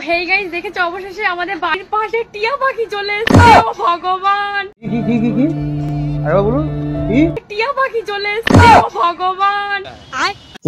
Hey guys, দেখেছো অবশেষে আমাদের বাড়ির পাশে টিয়া পাখি চলে এসেছে। ও ভগবান, কি আরে বলুন কি টিয়া পাখি চলে এসেছে। ও ভগবান,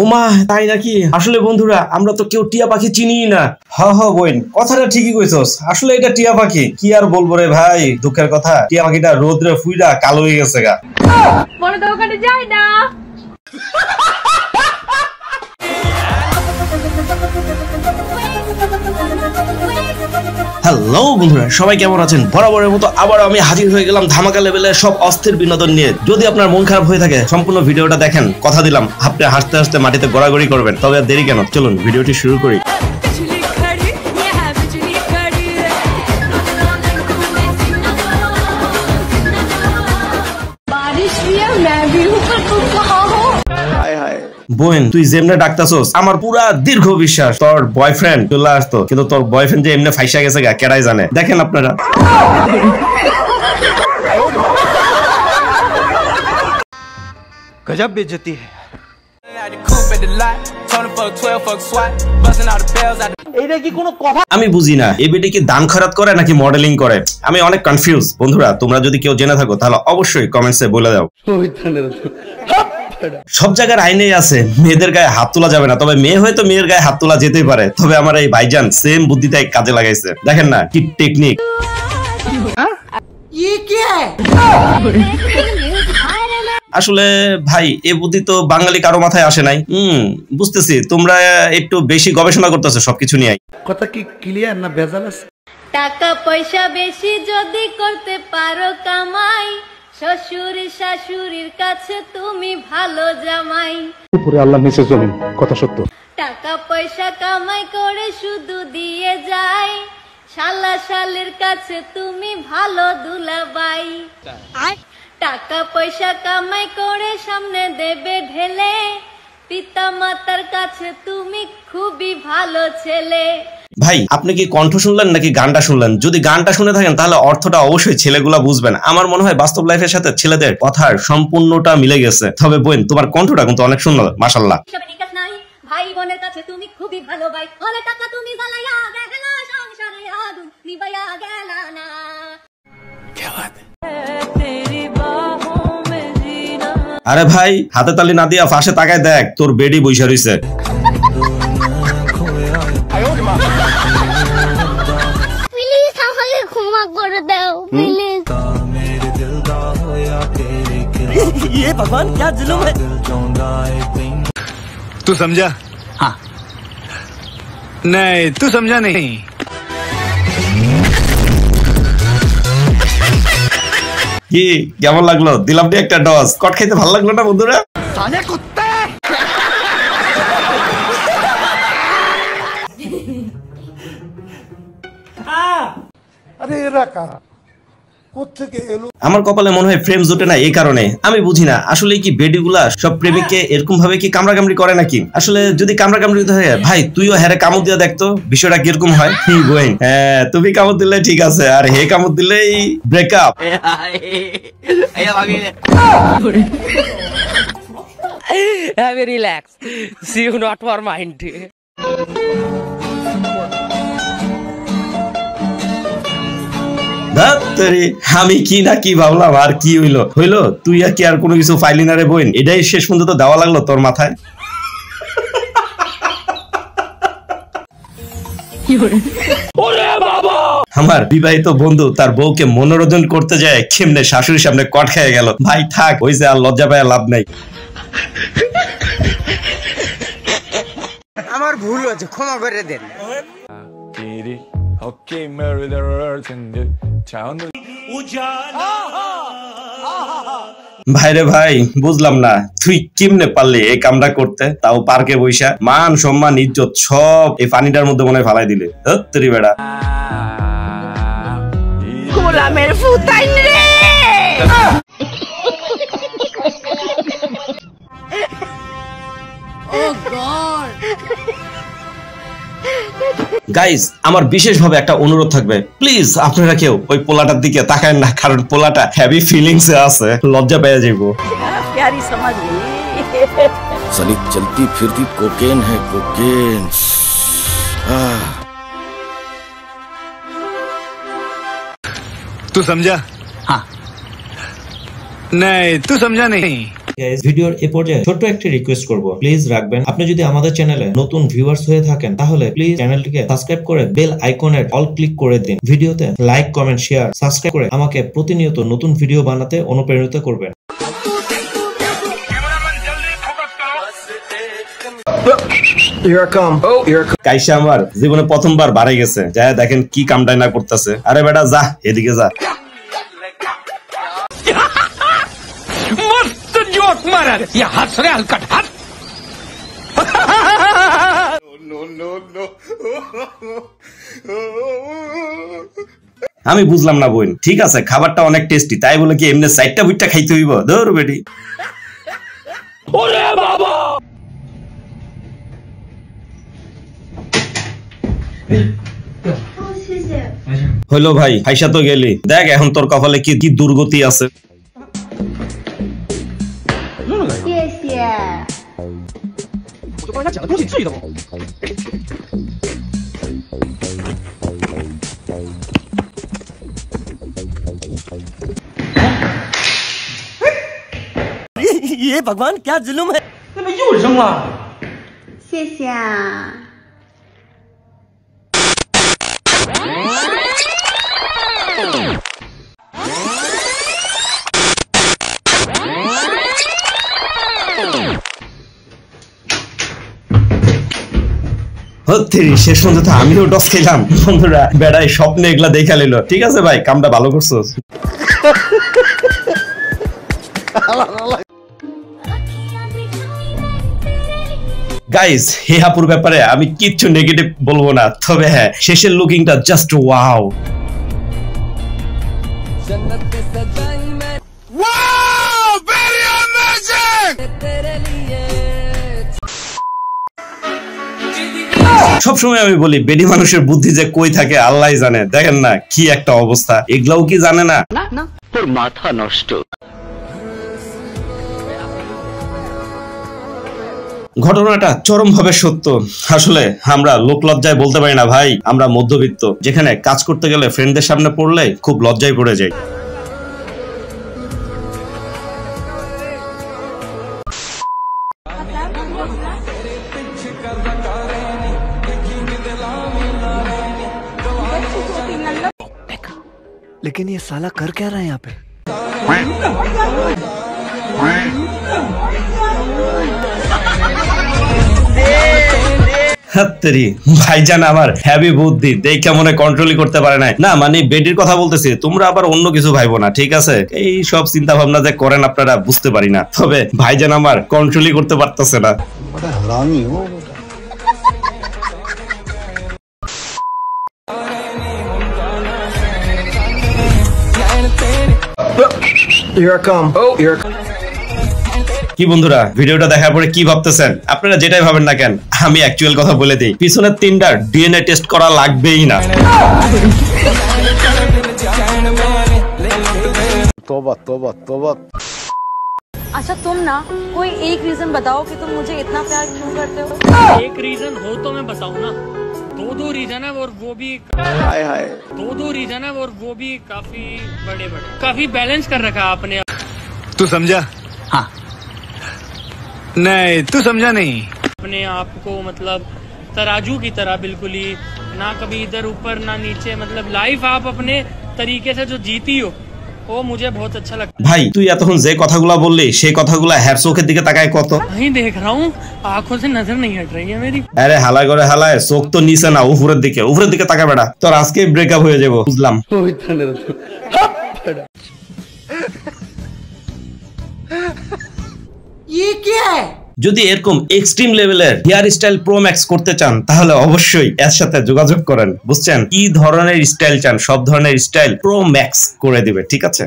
ওমা তাই নাকি? আসলে বন্ধুরা আমরা তো কেউ টিয়া পাখি চিনিই না। হ বোন, কথাটা ঠিকই কইছস, আসলে এটা টিয়া পাখি। কি আর বলবো রে ভাই, দুঃখের কথা, টিয়া পাখিটা রোদ্রে ফুইরা কালো হয়ে গেছে গা। বড় দোকানে যাই না। হ্যালো বন্ধুরা, সবাই কেমন আছেন? বরাবরের মতো আবার আমি হাজির হয়ে গেলাম ধামাকা লেভেলের সব অস্থির বিনোদন নিয়ে। যদি আপনার মন খারাপ হয়ে থাকে সম্পূর্ণ ভিডিওটা দেখেন, কথা দিলাম আপনি হাসতে হাসতে মাটিতে গড়াগড়ি করবেন। তবে আর দেরি কেন, চলুন ভিডিওটি শুরু করি। বোন, তুই যেমনে ডাকতাছস আমার পুরা দীর্ঘ বিশ্বাস তোর বয়ফ্রেন্ড চলে আসতো, কিন্তু তোর বয়ফ্রেন্ড যে এমনি ফাইসা গেছে গা, কেডাই জানে। দেখেন আপনারা। गजब बेइज्जती है। আমি বুঝি না এই বেটি কি দান খয়রাত করে নাকি মডেলিং করে, আমি অনেক কনফিউজ। বন্ধুরা তোমরা যদি কেউ জেনে থাকো তাহলে অবশ্যই কমেন্টসে বলে দাও। সব জায়গার আইনেই আছে মেয়েদের গায়ে হাত তোলা যাবে না, তবে মেয়ে হয়তো মেয়ের গায়ে হাত তোলা যেতেই পারে। তবে আমার এই ভাইজান সেম বুদ্ধিটাই কাজে লাগাইছে, দেখেন না কি টেকনিক। আসলে ভাই এ বুদ্ধি তো বাঙালি কারো মাথায় আসে নাই। বুঝতেছি তোমরা একটু বেশি গবেষণা করতেছো সবকিছু নিয়ে। কথা কি ক্লিয়ার না ভেজাল আছে? টাকা পয়সা বেশি যদি করতে পারো কামাই, শ্বশুর শাশুড়ির কাছে তুমি ভালো জামাই। পুরো আল্লাহ নিচে জমিন, কথা সত্য। টাকা পয়সা কামাই করে শুধু দিয়ে যায়, শালা শালের কাছে তুমি ভালো দুলাবাই। টাকা পয়সা কামাই করে সামনে দেবে ঢেলে, পিতা মাতার কাছে তুমি খুবই ভালো ছেলে। ভাই আপনি কি কণ্ঠ শুনলেন নাকি গানটা শুনলেন? যদি গানটা শুনে থাকেন তাহলে অর্থটা অবশ্যই ছেলেগুলা বুঝবেন। আমার মনে হয় বাস্তব লাইফের সাথে ছেলেদের কথার সম্পূর্ণটা মিলে গেছে। তবে বোন তোমার কণ্ঠটা কিন্তু অনেক সুন্দর, মাশাআল্লাহ। ভাই বোনের কাছে তুমি খুবই ভালো ভাই, অনেক টাকা তুমি জ্বালাইয়া দেখলা সংসারে আগুন নিভাইয়া গেলা না। আরে ভাই হাতে তালি না দিয়া পাশে তাকায় দেখ, তোর বেডি বইসা রইছে। প্লিজ আমাকে ক্ষমা করে দাও প্লিজ। ये भगवान क्या जुल्म है। तू समझा? हाँ। नहीं तू समझा नहीं। কি কেমন লাগলো? দিলাম নি একটা ডজ। কট খাইতে ভালো লাগলো না বন্ধুরা? साले कुत्ते। আরে এরা কারা, কোত্থেকে এলো? আমার কপালে মনে হয় ফ্রেম জোটে না, এই কারণে। আমি বুঝি না আসলে কি বেডিগুলা সব প্রেমিককে এরকম ভাবে কি কামড়াকামড়ি করে নাকি? আসলে যদি কামড়াকামড়ি হয় ভাই তুইও হ্যারে কামড় দিয়ে দেখতো বিষয়টা কিরকম হয়। বোন হ্যাঁ, তুমি কামড় দিলে ঠিক আছে, আর হে কামড় দিলেই breakup. Relax. See you not for mind. আমি কি না কি ভাবলাম, আর কি হইলো তুই আর কি আর কোনো কিছু ফাইলি না রে বোন, এটাই শেষ পর্যন্ত দেওয়া লাগলো তোর মাথায়। আমার বিবাহিত বন্ধু তার বউকে মনোরঞ্জন করতে যায় কেমনে শাশুড়ির সামনে কট খেয়ে গেল। ভাই থাক, হইছে, আর লজ্জা পায় লাভ নাই। আমার ভুল হয়েছে, ক্ষমা করে দেন। ভাইরে ভাই বুঝলাম না তুই কেমনে পারলি এই কামটা করতে, তাও পার্কে বইসা। মান সম্মান ইজ্জত সব এই পানিটার মধ্যে মনে ফালাই দিলে। ধত্তরি বেড়া। গোলামের ফুতাইন রে। গাইস আমার বিশেষভাবে একটা অনুরোধ থাকবে, প্লিজ আপনারা কেউ ওই পোলাটার দিকে তাকায় না, কারণ পোলাটা হেভি ফিলিংস এ আছে, লজ্জা পেয়ে যাইবো। प्यारी समझ गई। साली चलती फिरती कोकेन है कोकेन। तू समझा? हाँ नहीं तू समझा नहीं। গাইস ভিডিওর এই পর্যায়ে ছোট্ট একটা রিকোয়েস্ট করব, প্লিজ রাখবেন আপনি যদি আমাদের চ্যানেলে নতুন ভিউয়ার্স হয়ে থাকেন তাহলে প্লিজ চ্যানেলটিকে সাবস্ক্রাইব করে বেল আইকনের অল ক্লিক করে দিন। ভিডিওতে লাইক, কমেন্ট, শেয়ার, সাবস্ক্রাইব করে আমাকে প্রতিনিয়ত নতুন ভিডিও বানাতে অনুপ্রাণিত করবেন। কাইসা আমার জীবনে প্রথমবার বাড়ি গেছে, যায় দেখেন কি কামটাই না করতেছে। আরে বেটা যা এদিকে যা। मस्त जोक मारा ये हंस रहे हलकट हंस। আমি বুঝলাম না বোন, ঠিক আছে খাবারটা অনেক টেস্টি, তাই বলে কি এমনি সাইডটা বুইটটা খাইতে হইব? ধর বেটি। ওরে বাবা হইলো ভাই, হাইসা তো গেলি, দেখ এখন তোর কপালে কি কি দুর্গতি আছে। ये भगवान क्या जुल्म है। 谢谢啊。 হচ্ছে শেষ পর্যন্ত আমিও টস খেলাম। বন্ধুরা বেড়াই স্বপ্নে এগুলা দেখা লইল। ঠিক আছে ভাই, কামটা ভালো করছো। গাইস হে হাপুর ব্যাপারে আমি কিচ্ছু নেগেটিভ বলবো না, তবে হ্যাঁ শেষের লুকিংটা জাস্ট ওয়াও। সবসময় আমি বলি বেডি মানুষের বুদ্ধি যে কই থাকে আল্লাহই জানে। দেখেন না কি একটা অবস্থা, এগুলাও কি জানে না? তোর মাথা নষ্ট। ঘটনাটা চরম ভাবে সত্য। আসলে আমরা লোক লজ্জায় বলতে পারি না ভাই, আমরা মধ্যবিত্ত, যেখানে কাজ করতে গেলে ফ্রেন্ডদের সামনে পড়লে খুব লজ্জায় পড়ে যাই। लेकिन ये साला कर क्या रहा है यहाँ पे? হাত্তেরি ভাইজান আমার হ্যাভি বুদ্ধি, দেখে মনে কন্ট্রোলই করতে পারে নাই। না মানে বেডির কথা বলতেছি, তোমরা আবার অন্য কিছু ভাইবো না, ঠিক আছে? এই সব চিন্তা ভাবনা যে করেন আপনারা বুঝতে পারি না, তবে ভাইজান আমার কন্ট্রোলই করতে পারতেছে না। কি বন্ধুরা ভিডিওটা দেখার পরে কি ভাবতেছেন? আপনারা যেটাই ভাবেন না কেন, আমি অ্যাকচুয়াল কথা বলে দিই, পিছনের তিনটার ডিএনএ টেস্ট করা লাগবেই না। तौबा तौबा तौबा। अच्छा तुम ना कोई एक रीजन बताओ कि तुम मुझे इतना प्यार क्यों करते हो। एक रीजन हो तो मैं बताऊं ना, दो रीजन है और वो भी हाय हाय। दो रीजन है और वो भी काफी बड़े काफी बैलेंस कर रखा है आपने तू समझा? हाँ नहीं तू समझा नहीं। अपने आप को, मतलब तराजू की तरह बिल्कुल ही ना कभी इधर ऊपर ना नीचे, मतलब लाइफ आप अपने तरीके से जो जीती हो वो मुझे बहुत अच्छा लगता है। ভাই তুই এতক্ষণ যে কথাগুলা বললি সেই কথাগুলা হ্যার চোখের দিকে তাকায় কত? वहीं देख रहा हूँ, आंखों से नजर नहीं हट रही है मेरी। আরে হালায় করে হালায়, চোখ তো নিচে না উপরের দিকে, উপরের দিকে তাকা বেড়া, তোর আজকে ব্রেকআপ হয়ে যাবো বুঝলাম। যদি এরকম এক্সট্রিম লেভেলের হেয়ার স্টাইল প্রো ম্যাক্স করতে চান তাহলে অবশ্যই এর সাথে যোগাযোগ করেন, বুঝছেন? কি ধরনের স্টাইল চান সব ধরনের স্টাইল প্রো ম্যাক্স করে দিবে, ঠিক আছে?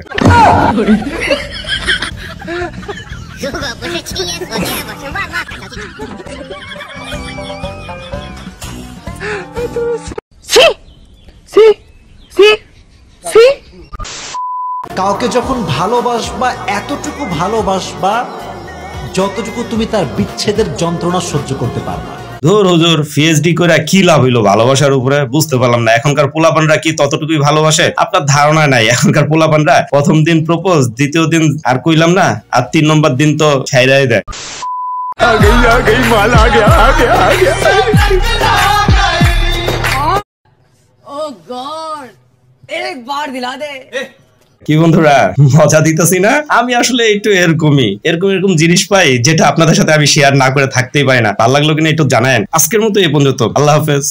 কাউকে যখন ভালোবাসবা এতটুকু ভালোবাসবা যতটুকু তুমি তার বিচ্ছেদের যন্ত্রণা সহ্য করতে পারবা। ধুর হুজুর, পিএইচডি করে কি লাভ হইলো ভালোবাসার উপরে? বুঝতে পারলাম না এখনকার পোলাপানরা কি ততটুকুই ভালোবাসে? আপনার ধারণা নাই এখনকার পোলাপানরা প্রথম দিন প্রপোজ, দ্বিতীয় দিন আর কইলাম না, আর 3 নম্বর দিন তো ছাইরাই দেয়। কি বন্ধুরা, মজা দিতেছি না? আমি আসলে একটু এরকম জিনিস পাই যেটা আপনাদের সাথে আমি শেয়ার না করে থাকতেই পারি না। ভালো লাগলো কিনা একটু জানায়েন। আজকের মতো এই পর্যন্ত, আল্লাহ হাফেজ।